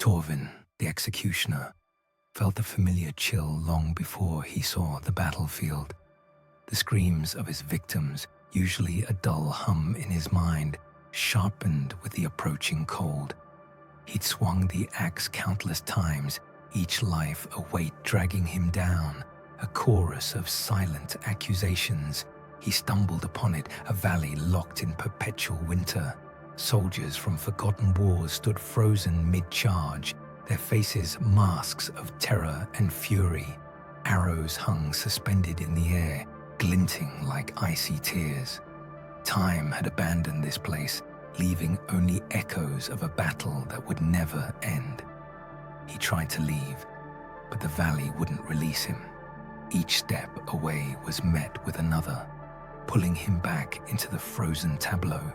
Torvin, the executioner, felt the familiar chill long before he saw the battlefield. The screams of his victims, usually a dull hum in his mind, sharpened with the approaching cold. He'd swung the axe countless times, each life a weight dragging him down, a chorus of silent accusations. He stumbled upon it, a valley locked in perpetual winter. Soldiers from forgotten wars stood frozen mid-charge, their faces masks of terror and fury. Arrows hung suspended in the air, glinting like icy tears. Time had abandoned this place, leaving only echoes of a battle that would never end. He tried to leave, but the valley wouldn't release him. Each step away was met with another, pulling him back into the frozen tableau.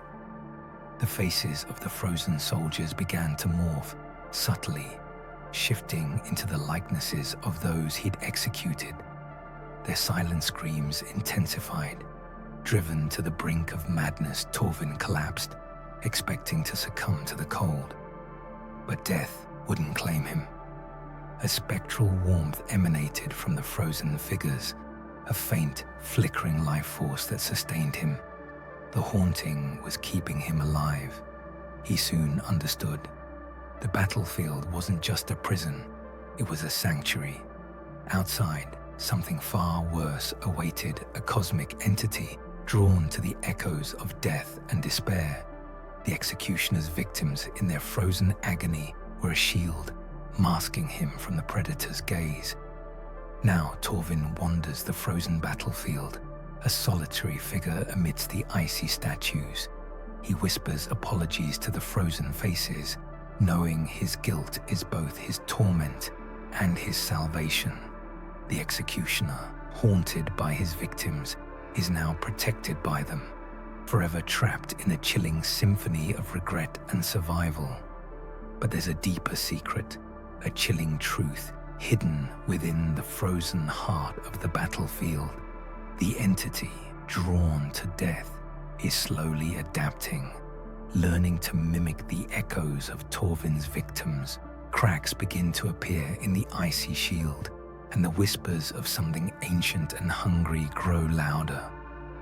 The faces of the frozen soldiers began to morph, subtly, shifting into the likenesses of those he'd executed. Their silent screams intensified. Driven to the brink of madness, Torvin collapsed, expecting to succumb to the cold. But death wouldn't claim him. A spectral warmth emanated from the frozen figures, a faint, flickering life force that sustained him. The haunting was keeping him alive. He soon understood. The battlefield wasn't just a prison, it was a sanctuary. Outside, something far worse awaited, a cosmic entity drawn to the echoes of death and despair. The executioner's victims, in their frozen agony, were a shield, masking him from the predator's gaze. Now Torvin wanders the frozen battlefield, a solitary figure amidst the icy statues. He whispers apologies to the frozen faces, knowing his guilt is both his torment and his salvation. The executioner, haunted by his victims, is now protected by them, forever trapped in a chilling symphony of regret and survival. But there's a deeper secret, a chilling truth hidden within the frozen heart of the battlefield. The entity, drawn to death, is slowly adapting, learning to mimic the echoes of Torvin's victims. Cracks begin to appear in the icy shield, and the whispers of something ancient and hungry grow louder.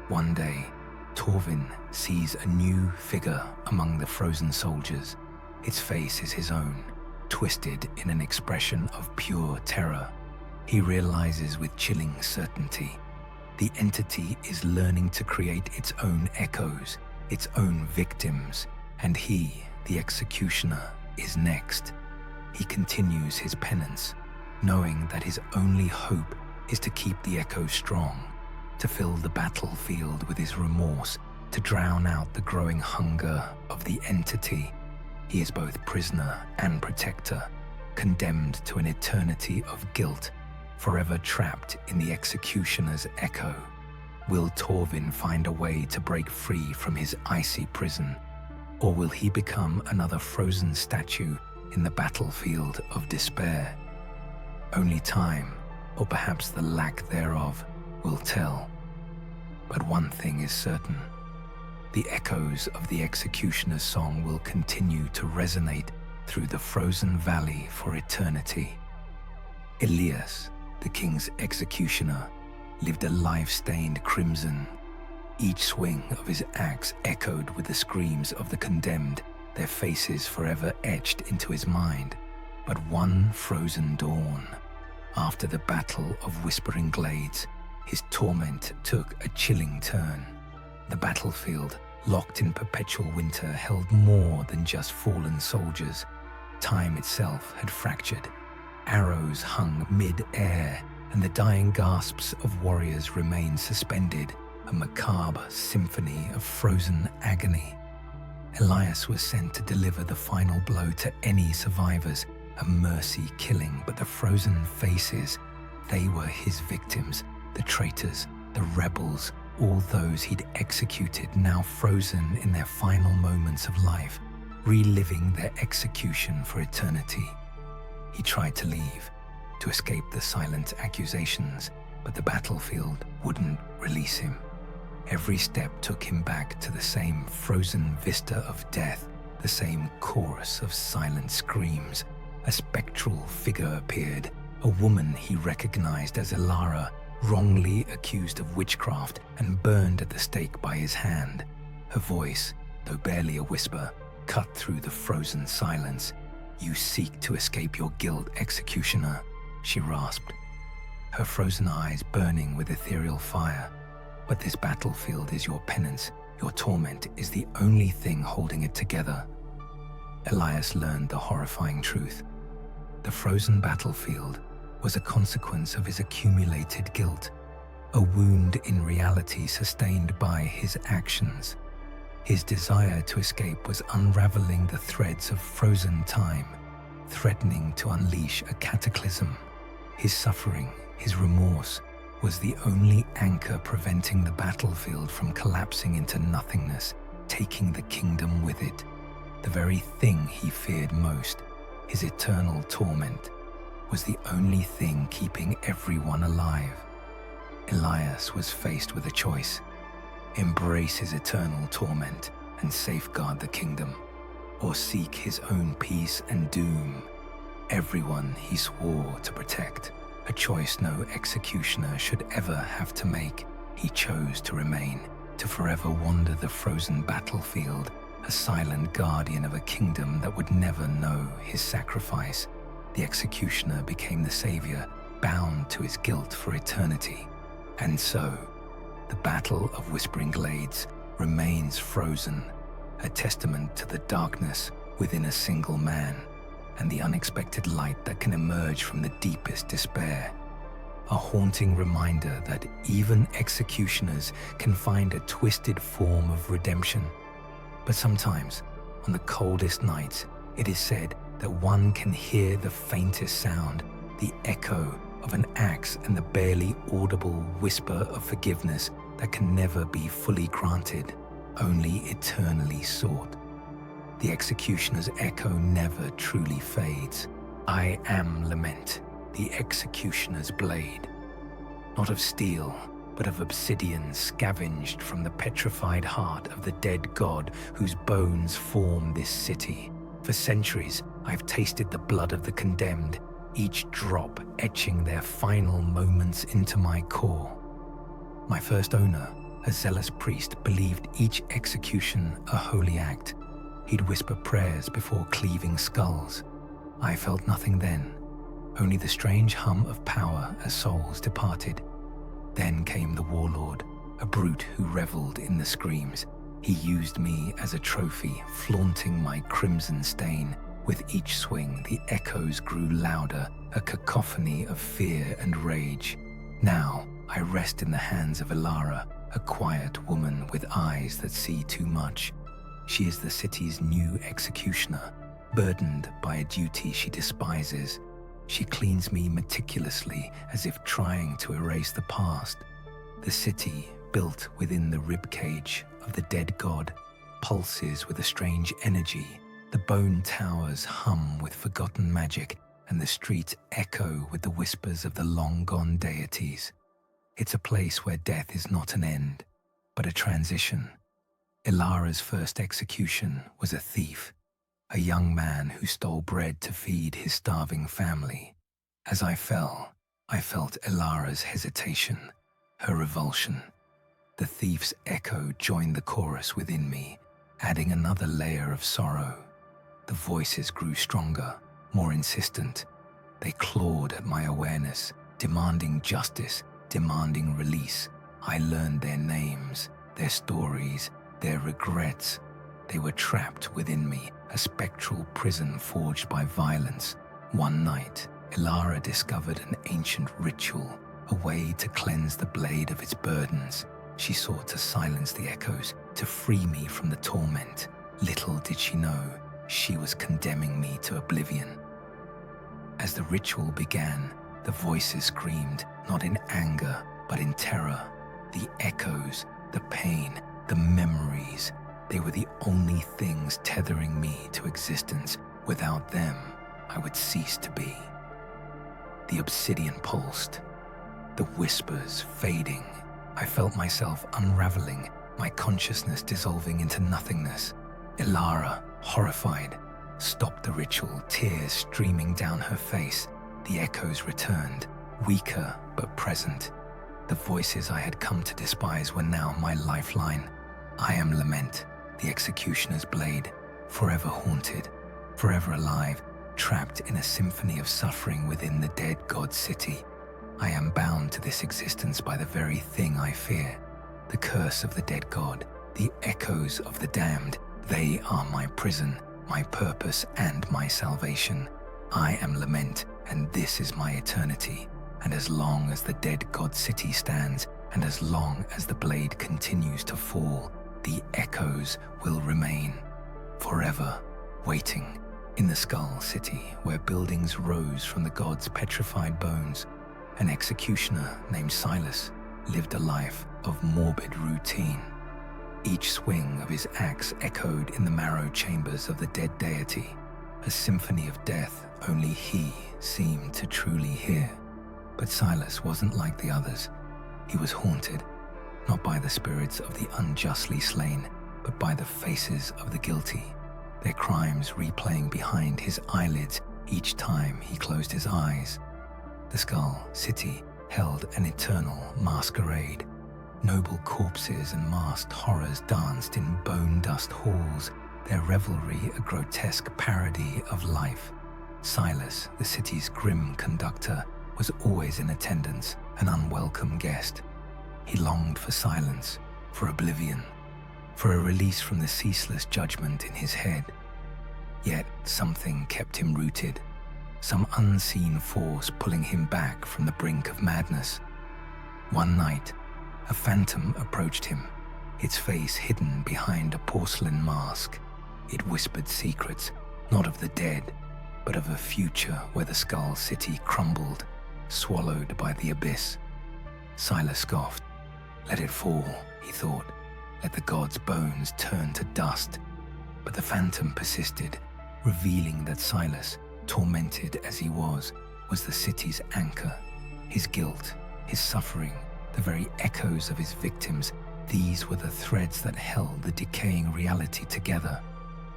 One day, Torvin sees a new figure among the frozen soldiers. Its face is his own, twisted in an expression of pure terror. He realizes with chilling certainty, the entity is learning to create its own echoes, its own victims, and he, the executioner, is next. He continues his penance, knowing that his only hope is to keep the echo strong, to fill the battlefield with his remorse, to drown out the growing hunger of the entity. He is both prisoner and protector, condemned to an eternity of guilt, forever trapped in the executioner's echo. Will Torvin find a way to break free from his icy prison, or will he become another frozen statue in the battlefield of despair? Only time, or perhaps the lack thereof, will tell. But one thing is certain. The echoes of the executioner's song will continue to resonate through the frozen valley for eternity. Elias, the king's executioner, lived a life stained crimson. Each swing of his axe echoed with the screams of the condemned, their faces forever etched into his mind. But one frozen dawn, after the battle of Whispering Glades, his torment took a chilling turn. The battlefield, locked in perpetual winter, held more than just fallen soldiers. Time itself had fractured. Arrows hung mid-air, and the dying gasps of warriors remained suspended, a macabre symphony of frozen agony. Elias was sent to deliver the final blow to any survivors, a mercy killing, but the frozen faces, they were his victims, the traitors, the rebels, all those he'd executed, now frozen in their final moments of life, reliving their execution for eternity. He tried to leave, to escape the silent accusations, but the battlefield wouldn't release him. Every step took him back to the same frozen vista of death, the same chorus of silent screams, a spectral figure appeared, a woman he recognized as Elara, wrongly accused of witchcraft and burned at the stake by his hand. Her voice, though barely a whisper, cut through the frozen silence. "You seek to escape your guilt, executioner," she rasped, her frozen eyes burning with ethereal fire. "But this battlefield is your penance. Your torment is the only thing holding it together." Elias learned the horrifying truth. The frozen battlefield was a consequence of his accumulated guilt, a wound in reality sustained by his actions. His desire to escape was unraveling the threads of frozen time, threatening to unleash a cataclysm. His suffering, his remorse, was the only anchor preventing the battlefield from collapsing into nothingness, taking the kingdom with it. The very thing he feared most, his eternal torment, was the only thing keeping everyone alive. Elias was faced with a choice: embrace his eternal torment and safeguard the kingdom, or seek his own peace and doom everyone he swore to protect. A choice no executioner should ever have to make. He chose to remain, to forever wander the frozen battlefield, a silent guardian of a kingdom that would never know his sacrifice. The executioner became the savior, bound to his guilt for eternity. And so, the Battle of Whispering Glades remains frozen, a testament to the darkness within a single man and the unexpected light that can emerge from the deepest despair. A haunting reminder that even executioners can find a twisted form of redemption. But sometimes, on the coldest nights, it is said that one can hear the faintest sound, the echo of an axe and the barely audible whisper of forgiveness that can never be fully granted, only eternally sought. The executioner's echo never truly fades. I am lament, the executioner's blade. Not of steel, but of obsidian scavenged from the petrified heart of the dead god whose bones form this city. For centuries, I've tasted the blood of the condemned, each drop etching their final moments into my core. My first owner, a zealous priest, believed each execution a holy act. He'd whisper prayers before cleaving skulls. I felt nothing then, only the strange hum of power as souls departed. Then came the warlord, a brute who reveled in the screams. He used me as a trophy, flaunting my crimson stain. With each swing, the echoes grew louder, a cacophony of fear and rage. Now, I rest in the hands of Elara, a quiet woman with eyes that see too much. She is the city's new executioner, burdened by a duty she despises. She cleans me meticulously, as if trying to erase the past. The city, built within the ribcage of the dead god, pulses with a strange energy. The bone towers hum with forgotten magic, and the streets echo with the whispers of the long-gone deities. It's a place where death is not an end, but a transition. Elara's first execution was a thief, a young man who stole bread to feed his starving family. As I fell, I felt Elara's hesitation, her revulsion. The thief's echo joined the chorus within me, adding another layer of sorrow. The voices grew stronger, more insistent. They clawed at my awareness, demanding justice, demanding release. I learned their names, their stories, their regrets. They were trapped within me, a spectral prison forged by violence. One night, Elara discovered an ancient ritual, a way to cleanse the blade of its burdens. She sought to silence the echoes, to free me from the torment. Little did she know, she was condemning me to oblivion. As the ritual began, the voices screamed, not in anger, but in terror. The echoes, the pain, the memories, they were the only things tethering me to existence. Without them, I would cease to be. The obsidian pulsed, the whispers fading. I felt myself unraveling, my consciousness dissolving into nothingness. Elara, horrified, stopped the ritual, tears streaming down her face. The echoes returned, weaker but present. The voices I had come to despise were now my lifeline. I am lament, the executioner's blade, forever haunted, forever alive, trapped in a symphony of suffering within the dead god city. I am bound to this existence by the very thing I fear. The curse of the dead god, the echoes of the damned, they are my prison, my purpose, and my salvation. I am lament, and this is my eternity. And as long as the dead god city stands, and as long as the blade continues to fall, the echoes will remain, forever waiting. In the skull city, where buildings rose from the god's petrified bones, an executioner named Silas lived a life of morbid routine. Each swing of his axe echoed in the marrow chambers of the dead deity, a symphony of death only he seemed to truly hear. But Silas wasn't like the others. He was haunted, not by the spirits of the unjustly slain, but by the faces of the guilty, their crimes replaying behind his eyelids each time he closed his eyes. The skull city held an eternal masquerade. Noble corpses and masked horrors danced in bone dust halls, their revelry a grotesque parody of life. Silas, the city's grim conductor, was always in attendance, an unwelcome guest. He longed for silence, for oblivion, for a release from the ceaseless judgment in his head. Yet something kept him rooted, some unseen force pulling him back from the brink of madness. One night, a phantom approached him, its face hidden behind a porcelain mask. It whispered secrets, not of the dead, but of a future where the skull city crumbled, swallowed by the abyss. Silas scoffed. Let it fall, he thought. Let the god's bones turn to dust. But the phantom persisted, revealing that Silas, tormented as he was the city's anchor. His guilt, his suffering, the very echoes of his victims, these were the threads that held the decaying reality together.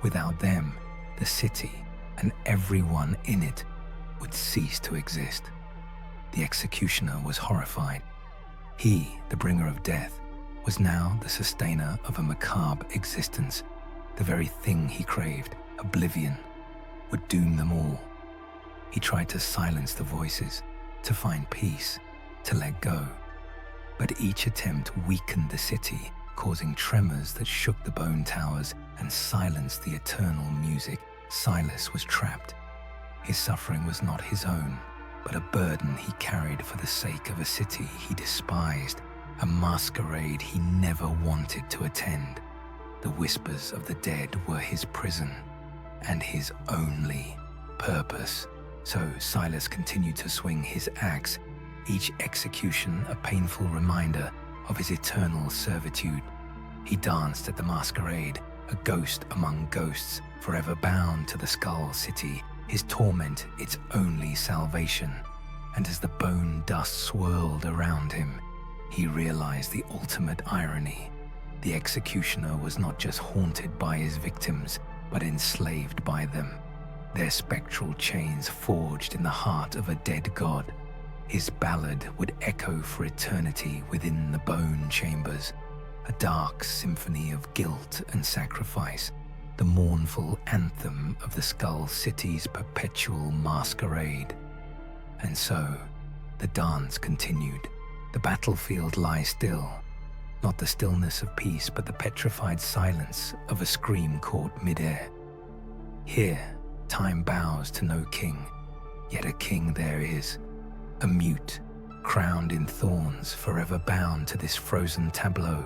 Without them, the city and everyone in it would cease to exist. The executioner was horrified. He, the bringer of death, was now the sustainer of a macabre existence. The very thing he craved, oblivion, would doom them all. He tried to silence the voices, to find peace, to let go. But each attempt weakened the city, causing tremors that shook the bone towers and silenced the eternal music. Silas was trapped. His suffering was not his own, but a burden he carried for the sake of a city he despised, a masquerade he never wanted to attend. The whispers of the dead were his prison, and his only purpose. So Silas continued to swing his axe, each execution a painful reminder of his eternal servitude. He danced at the masquerade, a ghost among ghosts, forever bound to the skull city, his torment its only salvation. And as the bone dust swirled around him, he realized the ultimate irony. The executioner was not just haunted by his victims, but enslaved by them, their spectral chains forged in the heart of a dead god. His ballad would echo for eternity within the bone chambers, a dark symphony of guilt and sacrifice, the mournful anthem of the skull city's perpetual masquerade. And so, the dance continued. The battlefield lies still, not the stillness of peace, but the petrified silence of a scream caught midair. Here, time bows to no king, yet a king there is, a mute, crowned in thorns, forever bound to this frozen tableau.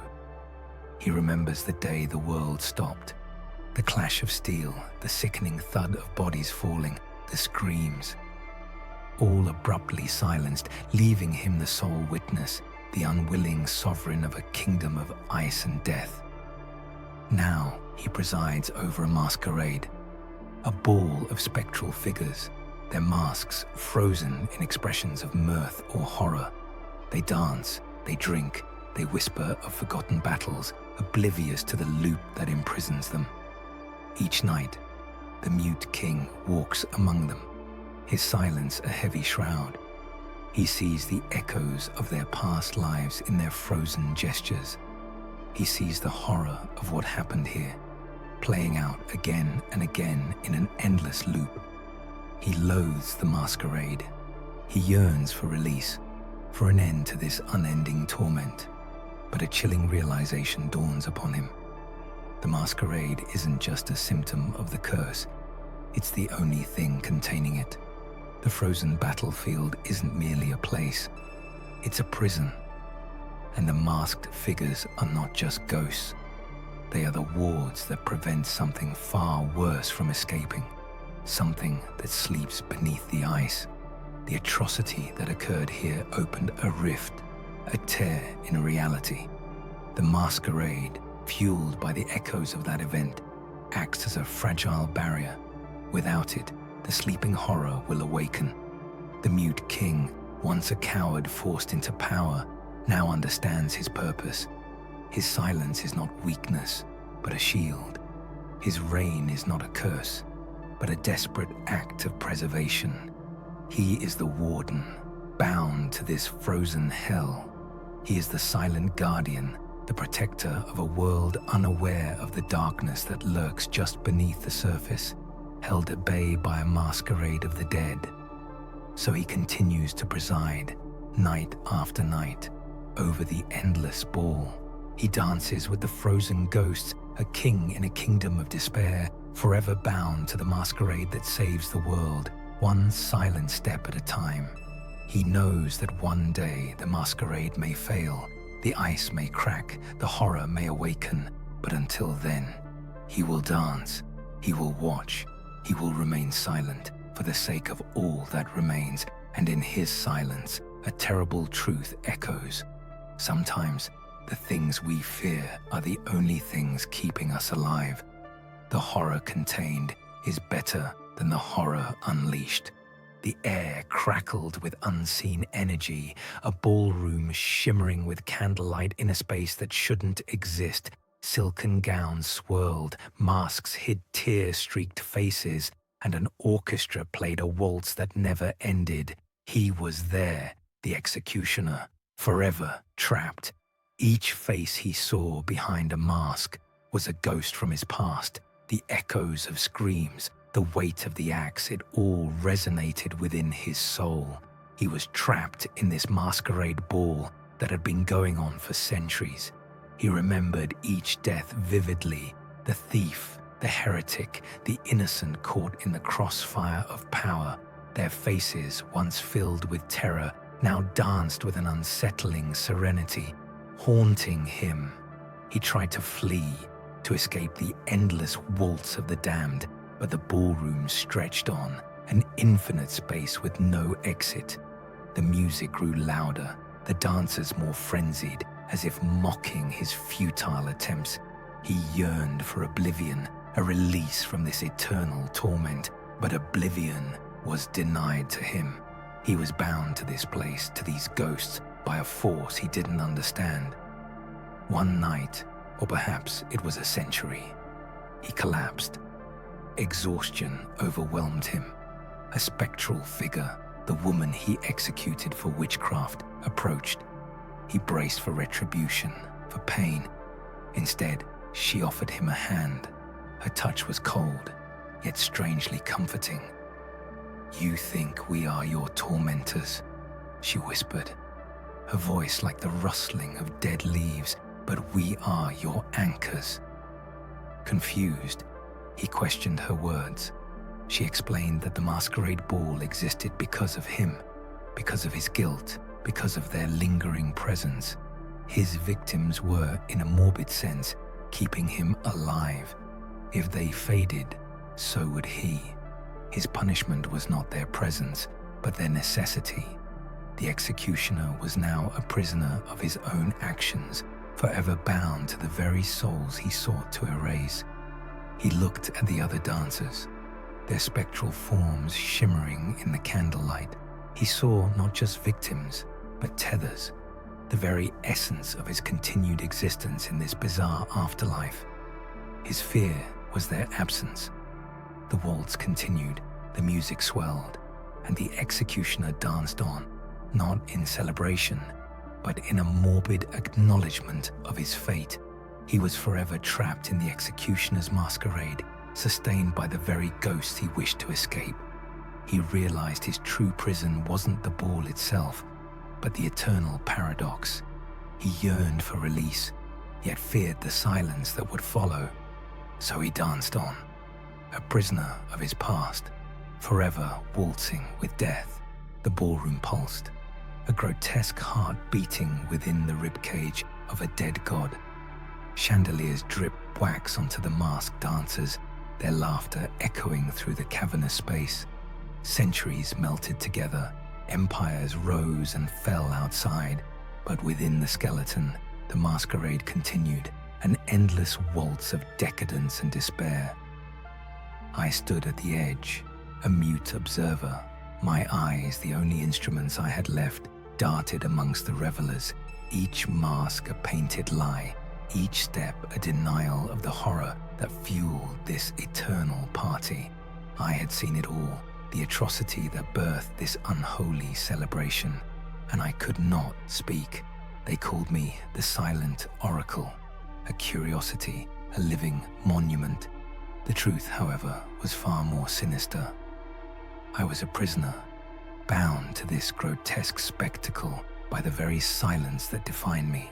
He remembers the day the world stopped, the clash of steel, the sickening thud of bodies falling, the screams, all abruptly silenced, leaving him the sole witness, the unwilling sovereign of a kingdom of ice and death. Now he presides over a masquerade, a ball of spectral figures, their masks frozen in expressions of mirth or horror. They dance, they drink, they whisper of forgotten battles, oblivious to the loop that imprisons them. Each night, The mute king walks among them, his silence a heavy shroud. He sees the echoes of their past lives in their frozen gestures. He sees the horror of what happened here, playing out again and again in an endless loop. He loathes the masquerade. He yearns for release, for an end to this unending torment. But a chilling realization dawns upon him. The masquerade isn't just a symptom of the curse, it's the only thing containing it. The frozen battlefield isn't merely a place, it's a prison. And the masked figures are not just ghosts. They are the wards that prevent something far worse from escaping, something that sleeps beneath the ice. The atrocity that occurred here opened a rift, a tear in reality. The masquerade, fueled by the echoes of that event, acts as a fragile barrier. Without it, the sleeping horror will awaken. The mute king, once a coward forced into power, now understands his purpose. His silence is not weakness, but a shield. His reign is not a curse, but a desperate act of preservation. He is the warden, bound to this frozen hell. He is the silent guardian, the protector of a world unaware of the darkness that lurks just beneath the surface, held at bay by a masquerade of the dead. So he continues to preside, night after night, over the endless ball. He dances with the frozen ghosts, a king in a kingdom of despair, forever bound to the masquerade that saves the world, one silent step at a time. He knows that one day the masquerade may fail, the ice may crack, the horror may awaken, but until then, he will dance, he will watch, he will remain silent for the sake of all that remains, and in his silence, a terrible truth echoes. Sometimes, the things we fear are the only things keeping us alive. The horror contained is better than the horror unleashed. The air crackled with unseen energy, a ballroom shimmering with candlelight in a space that shouldn't exist. Silken gowns swirled, masks hid tear-streaked faces, and an orchestra played a waltz that never ended. He was there, the executioner, forever trapped. Each face he saw behind a mask was a ghost from his past. The echoes of screams, the weight of the axe, it all resonated within his soul. He was trapped in this masquerade ball that had been going on for centuries. He remembered each death vividly, the thief, the heretic, the innocent caught in the crossfire of power. Their faces, once filled with terror, now danced with an unsettling serenity, haunting him. He tried to flee, to escape the endless waltz of the damned, but the ballroom stretched on, an infinite space with no exit. The music grew louder, the dancers more frenzied, as if mocking his futile attempts. He yearned for oblivion, a release from this eternal torment, but oblivion was denied to him. He was bound to this place, to these ghosts, by a force he didn't understand. One night, or perhaps it was a century, he collapsed. Exhaustion overwhelmed him. A spectral figure, the woman he executed for witchcraft, approached. He braced for retribution, for pain. Instead, she offered him a hand. Her touch was cold, yet strangely comforting. "You think we are your tormentors," she whispered, her voice like the rustling of dead leaves, "but we are your anchors." Confused, he questioned her words. She explained that the masquerade ball existed because of him, because of his guilt, because of their lingering presence. His victims were, in a morbid sense, keeping him alive. If they faded, so would he. His punishment was not their presence, but their necessity. The executioner was now a prisoner of his own actions, forever bound to the very souls he sought to erase. He looked at the other dancers, their spectral forms shimmering in the candlelight. He saw not just victims, but tethers, the very essence of his continued existence in this bizarre afterlife. His fear was their absence. The waltz continued, the music swelled, and the executioner danced on, not in celebration, but in a morbid acknowledgement of his fate. He was forever trapped in the executioner's masquerade, sustained by the very ghost he wished to escape. He realized his true prison wasn't the ball itself, but the eternal paradox. He yearned for release, yet feared the silence that would follow. So he danced on, a prisoner of his past, forever waltzing with death. The ballroom pulsed, a grotesque heart beating within the ribcage of a dead god. Chandeliers dripped wax onto the masked dancers, their laughter echoing through the cavernous space. Centuries melted together, empires rose and fell outside, but within the skeleton, the masquerade continued, an endless waltz of decadence and despair. I stood at the edge, a mute observer, my eyes the only instruments I had left, darted amongst the revelers, each mask a painted lie, each step a denial of the horror that fueled this eternal party. I had seen it all, the atrocity that birthed this unholy celebration, and I could not speak. They called me the Silent Oracle, a curiosity, a living monument. The truth, however, was far more sinister. I was a prisoner, bound to this grotesque spectacle by the very silence that defined me.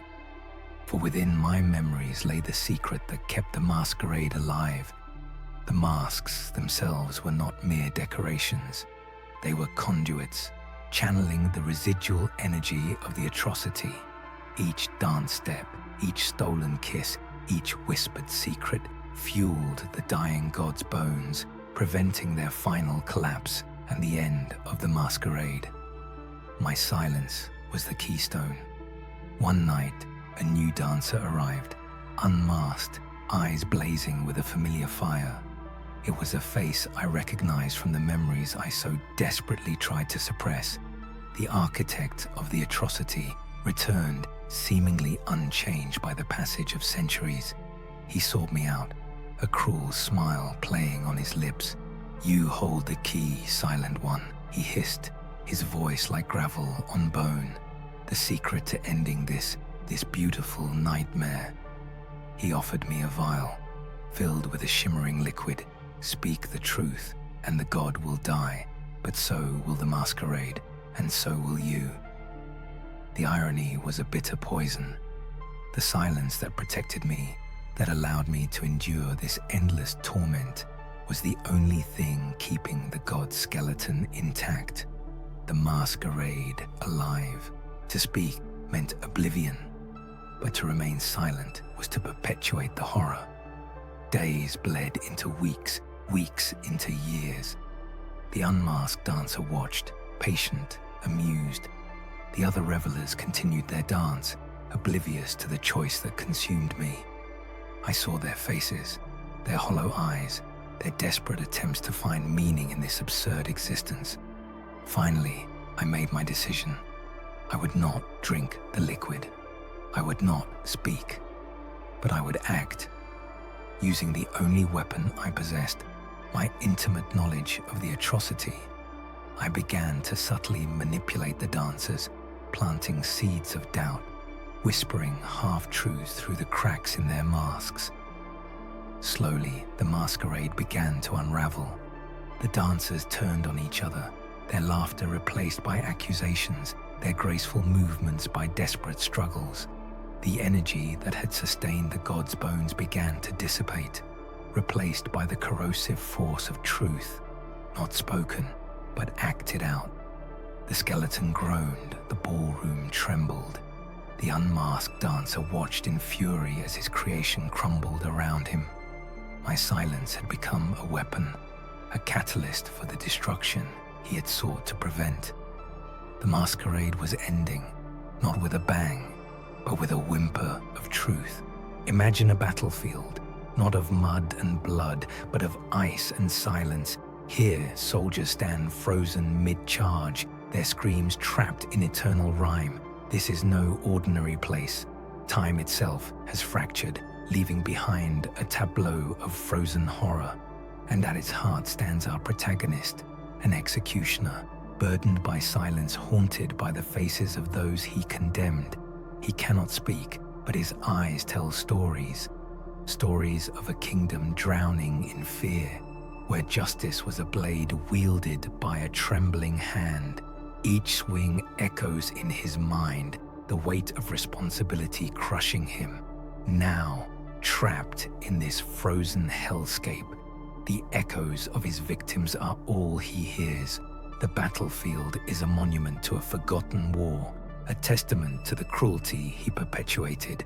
For within my memories lay the secret that kept the masquerade alive. The masks themselves were not mere decorations. They were conduits, channeling the residual energy of the atrocity. Each dance step, each stolen kiss, each whispered secret fueled the dying god's bones, preventing their final collapse and the end of the masquerade. My silence was the keystone. One night, a new dancer arrived, unmasked, eyes blazing with a familiar fire. It was a face I recognized from the memories I so desperately tried to suppress. The architect of the atrocity returned, seemingly unchanged by the passage of centuries. He sought me out, a cruel smile playing on his lips. "You hold the key, Silent One," he hissed, his voice like gravel on bone. "The secret to ending this beautiful nightmare." He offered me a vial, filled with a shimmering liquid. "Speak the truth, and the god will die, but so will the masquerade, and so will you." The irony was a bitter poison. The silence that protected me, that allowed me to endure this endless torment, was the only thing keeping the god's skeleton intact, the masquerade alive. To speak meant oblivion, but to remain silent was to perpetuate the horror. Days bled into weeks, weeks into years. The unmasked dancer watched, patient, amused. The other revelers continued their dance, oblivious to the choice that consumed me. I saw their faces, their hollow eyes, their desperate attempts to find meaning in this absurd existence. Finally, I made my decision. I would not drink the liquid. I would not speak, but I would act. Using the only weapon I possessed, my intimate knowledge of the atrocity, I began to subtly manipulate the dancers, planting seeds of doubt, whispering half-truths through the cracks in their masks. Slowly, the masquerade began to unravel. The dancers turned on each other, their laughter replaced by accusations, their graceful movements by desperate struggles. The energy that had sustained the god's bones began to dissipate, replaced by the corrosive force of truth, not spoken, but acted out. The skeleton groaned, the ballroom trembled. The unmasked dancer watched in fury as his creation crumbled around him. My silence had become a weapon, a catalyst for the destruction he had sought to prevent. The masquerade was ending, not with a bang, but with a whimper of truth. Imagine a battlefield, not of mud and blood, but of ice and silence. Here, soldiers stand frozen mid-charge, their screams trapped in eternal rhyme. This is no ordinary place. Time itself has fractured, leaving behind a tableau of frozen horror. And at its heart stands our protagonist, an executioner, burdened by silence, haunted by the faces of those he condemned. He cannot speak, but his eyes tell stories. Stories of a kingdom drowning in fear, where justice was a blade wielded by a trembling hand. Each swing echoes in his mind, the weight of responsibility crushing him. Now, trapped in this frozen hellscape, the echoes of his victims are all he hears. The battlefield is a monument to a forgotten war, a testament to the cruelty he perpetuated.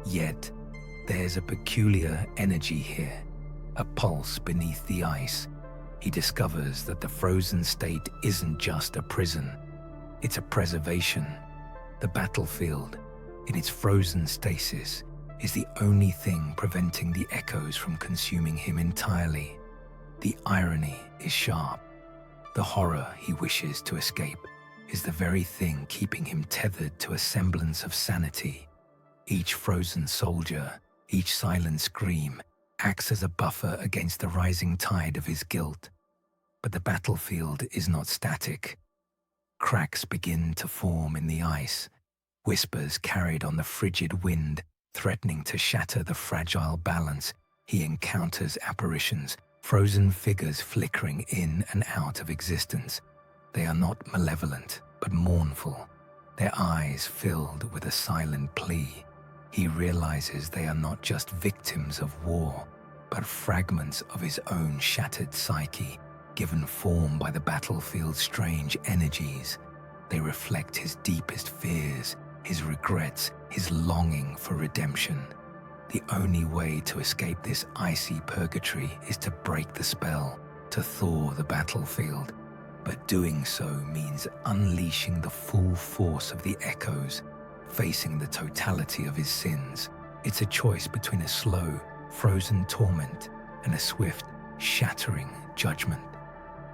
Yet, there's a peculiar energy here, a pulse beneath the ice. He discovers that the frozen state isn't just a prison, it's a preservation. The battlefield, in its frozen stasis, is the only thing preventing the echoes from consuming him entirely. The irony is sharp. The horror he wishes to escape is the very thing keeping him tethered to a semblance of sanity. Each frozen soldier, each silent scream, acts as a buffer against the rising tide of his guilt. But the battlefield is not static. Cracks begin to form in the ice, whispers carried on the frigid wind, threatening to shatter the fragile balance. He encounters apparitions, frozen figures flickering in and out of existence. They are not malevolent, but mournful, their eyes filled with a silent plea. He realizes they are not just victims of war, but fragments of his own shattered psyche, given form by the battlefield's strange energies. They reflect his deepest fears, his regrets, his longing for redemption. The only way to escape this icy purgatory is to break the spell, to thaw the battlefield. But doing so means unleashing the full force of the echoes, facing the totality of his sins. It's a choice between a slow, frozen torment and a swift, shattering judgment.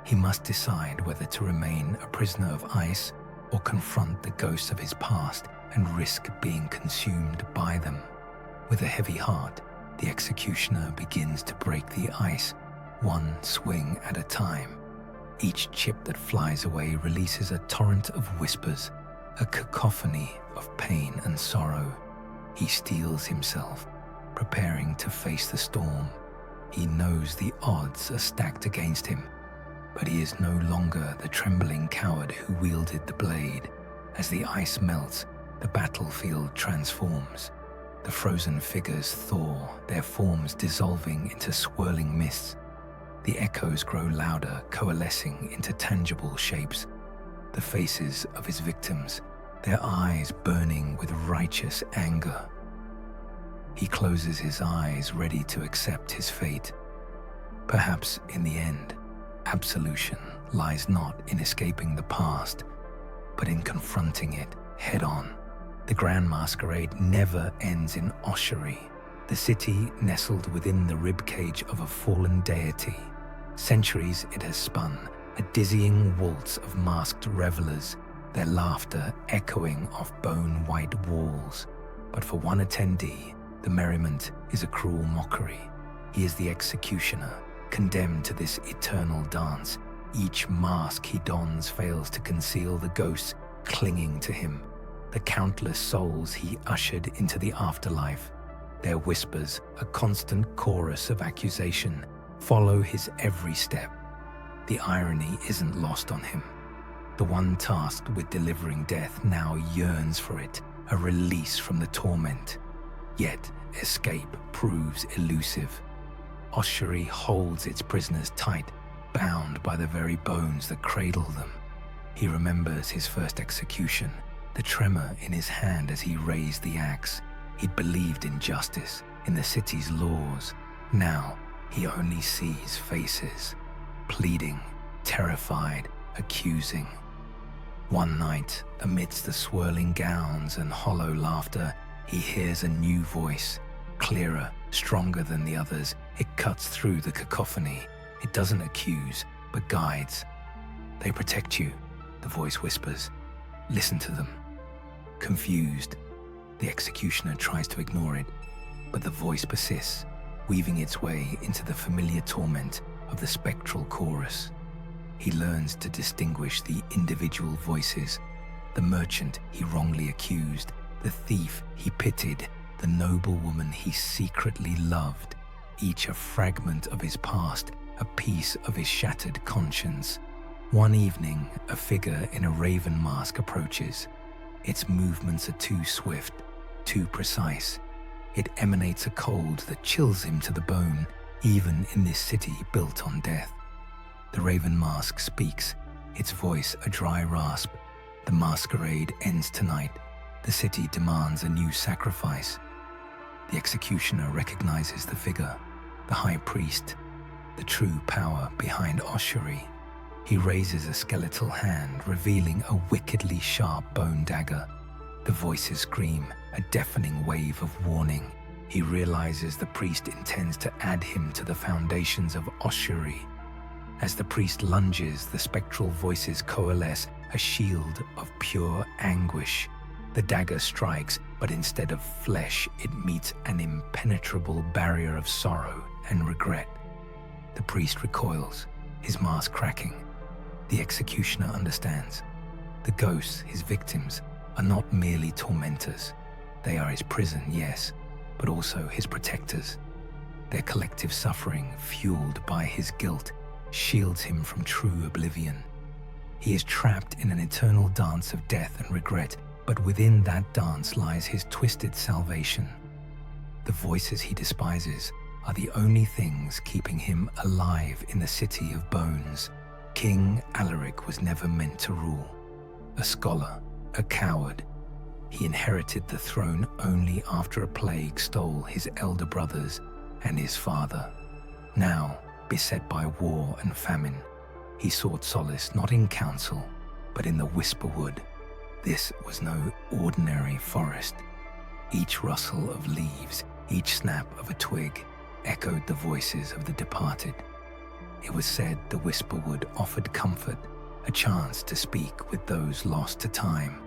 He must decide whether to remain a prisoner of ice or confront the ghosts of his past and risk being consumed by them. With a heavy heart, the executioner begins to break the ice, one swing at a time. Each chip that flies away releases a torrent of whispers, a cacophony of pain and sorrow. He steels himself, preparing to face the storm. He knows the odds are stacked against him, but he is no longer the trembling coward who wielded the blade. As the ice melts, the battlefield transforms. The frozen figures thaw, their forms dissolving into swirling mists. The echoes grow louder, coalescing into tangible shapes. The faces of his victims, their eyes burning with righteous anger. He closes his eyes, ready to accept his fate. Perhaps in the end, absolution lies not in escaping the past, but in confronting it head-on. The Grand Masquerade never ends in ossuary, the city nestled within the ribcage of a fallen deity. Centuries it has spun, a dizzying waltz of masked revelers, their laughter echoing off bone-white walls. But for one attendee, the merriment is a cruel mockery. He is the executioner, condemned to this eternal dance. Each mask he dons fails to conceal the ghosts clinging to him, the countless souls he ushered into the afterlife. Their whispers, a constant chorus of accusation, follow his every step. The irony isn't lost on him. The one tasked with delivering death now yearns for it, a release from the torment. Yet escape proves elusive. Ossuary holds its prisoners tight, bound by the very bones that cradle them. He remembers his first execution, the tremor in his hand as he raised the axe. He'd believed in justice, in the city's laws. Now he only sees faces, pleading, terrified, accusing. One night, amidst the swirling gowns and hollow laughter, he hears a new voice, clearer, stronger than the others. It cuts through the cacophony. It doesn't accuse, but guides. "They protect you," the voice whispers. "Listen to them." Confused, the executioner tries to ignore it, but the voice persists, weaving its way into the familiar torment of the spectral chorus. He learns to distinguish the individual voices, the merchant he wrongly accused, the thief he pitied, the noble woman he secretly loved, each a fragment of his past, a piece of his shattered conscience. One evening, a figure in a raven mask approaches. Its movements are too swift, too precise. It emanates a cold that chills him to the bone, even in this city built on death. The raven mask speaks, its voice a dry rasp. The masquerade ends tonight. The city demands a new sacrifice. The executioner recognizes the figure, the high priest, the true power behind ossuary. He raises a skeletal hand, revealing a wickedly sharp bone dagger. The voices scream, a deafening wave of warning. He realizes the priest intends to add him to the foundations of ossuary. As the priest lunges, the spectral voices coalesce, a shield of pure anguish. The dagger strikes, but instead of flesh, it meets an impenetrable barrier of sorrow and regret. The priest recoils, his mask cracking. The executioner understands. The ghosts, his victims, are not merely tormentors. They are his prison, yes, but also his protectors. Their collective suffering, fueled by his guilt, shields him from true oblivion. He is trapped in an eternal dance of death and regret, but within that dance lies his twisted salvation. The voices he despises are the only things keeping him alive in the city of bones. King Alaric was never meant to rule. A scholar, a coward, he inherited the throne only after a plague stole his elder brothers and his father. Now, beset by war and famine, he sought solace not in counsel, but in the Whisperwood. This was no ordinary forest. Each rustle of leaves, each snap of a twig, echoed the voices of the departed. It was said the Whisperwood offered comfort, a chance to speak with those lost to time.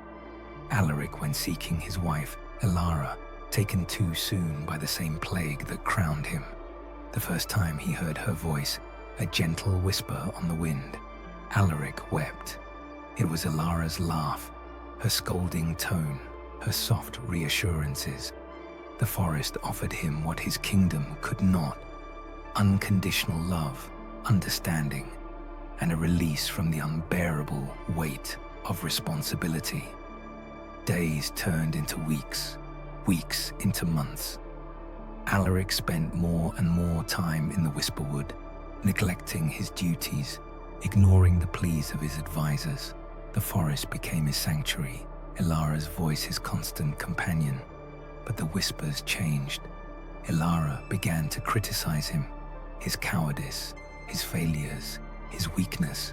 Alaric went seeking his wife, Elara, taken too soon by the same plague that crowned him. The first time he heard her voice, a gentle whisper on the wind, Alaric wept. It was Elara's laugh, her scolding tone, her soft reassurances. The forest offered him what his kingdom could not: unconditional love, understanding, and a release from the unbearable weight of responsibility. Days turned into weeks, weeks into months. Alaric spent more and more time in the Whisperwood, neglecting his duties, ignoring the pleas of his advisors. The forest became his sanctuary, Elara's voice his constant companion. But the whispers changed. Elara began to criticize him, his cowardice, his failures, his weakness.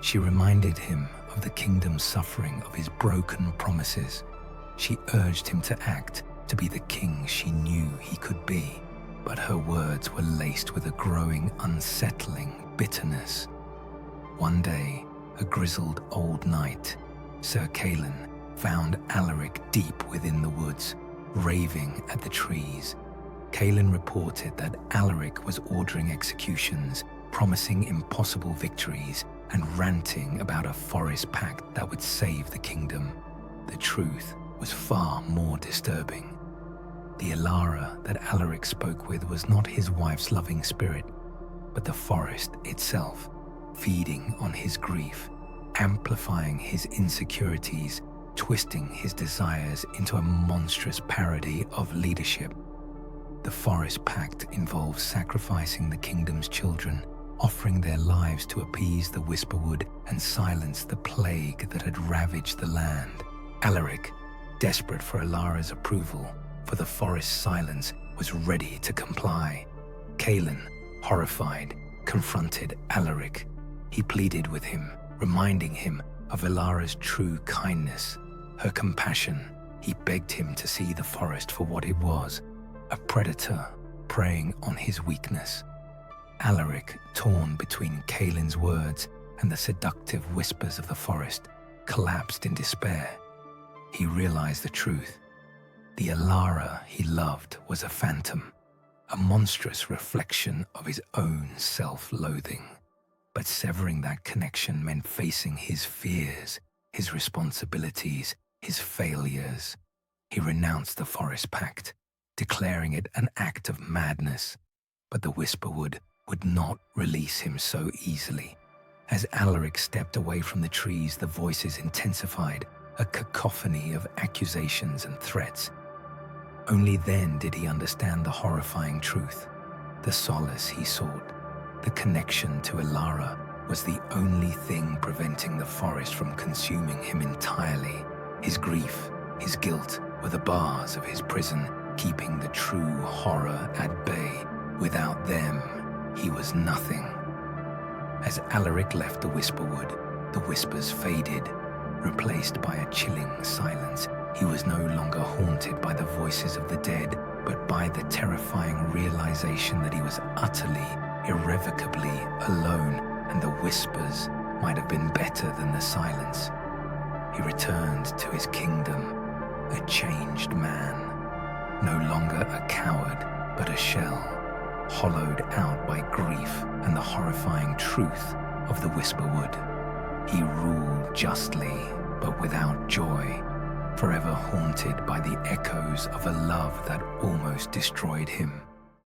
She reminded him of the kingdom's suffering, of his broken promises. She urged him to act, to be the king she knew he could be. But her words were laced with a growing, unsettling bitterness. One day, a grizzled old knight, Sir Calen, found Alaric deep within the woods, raving at the trees. Calen reported that Alaric was ordering executions, promising impossible victories, and ranting about a forest pact that would save the kingdom. The truth was far more disturbing. The Elara that Alaric spoke with was not his wife's loving spirit, but the forest itself, feeding on his grief, amplifying his insecurities, twisting his desires into a monstrous parody of leadership. The forest pact involves sacrificing the kingdom's children, offering their lives to appease the Whisperwood and silence the plague that had ravaged the land. Alaric, desperate for Elara's approval, for the forest's silence, was ready to comply. Calen, horrified, confronted Alaric. He pleaded with him, reminding him of Elara's true kindness, her compassion. He begged him to see the forest for what it was, a predator preying on his weakness. Alaric, torn between Calen's words and the seductive whispers of the forest, collapsed in despair. He realized the truth. The Elara he loved was a phantom, a monstrous reflection of his own self-loathing. But severing that connection meant facing his fears, his responsibilities, his failures. He renounced the Forest Pact, declaring it an act of madness. But the Whisperwood would not release him so easily. As Alaric stepped away from the trees, the voices intensified, a cacophony of accusations and threats. Only then did he understand the horrifying truth. The solace he sought, the connection to Ilara, was the only thing preventing the forest from consuming him entirely. His grief, his guilt were the bars of his prison, keeping the true horror at bay. Without them, he was nothing. As Alaric left the Whisperwood, the whispers faded, replaced by a chilling silence. He was no longer haunted by the voices of the dead, but by the terrifying realization that he was utterly, irrevocably alone, and the whispers might have been better than the silence. He returned to his kingdom, a changed man, no longer a coward, but a shell, hollowed out by grief and the horrifying truth of the Whisperwood. He ruled justly, but without joy, forever haunted by the echoes of a love that almost destroyed him.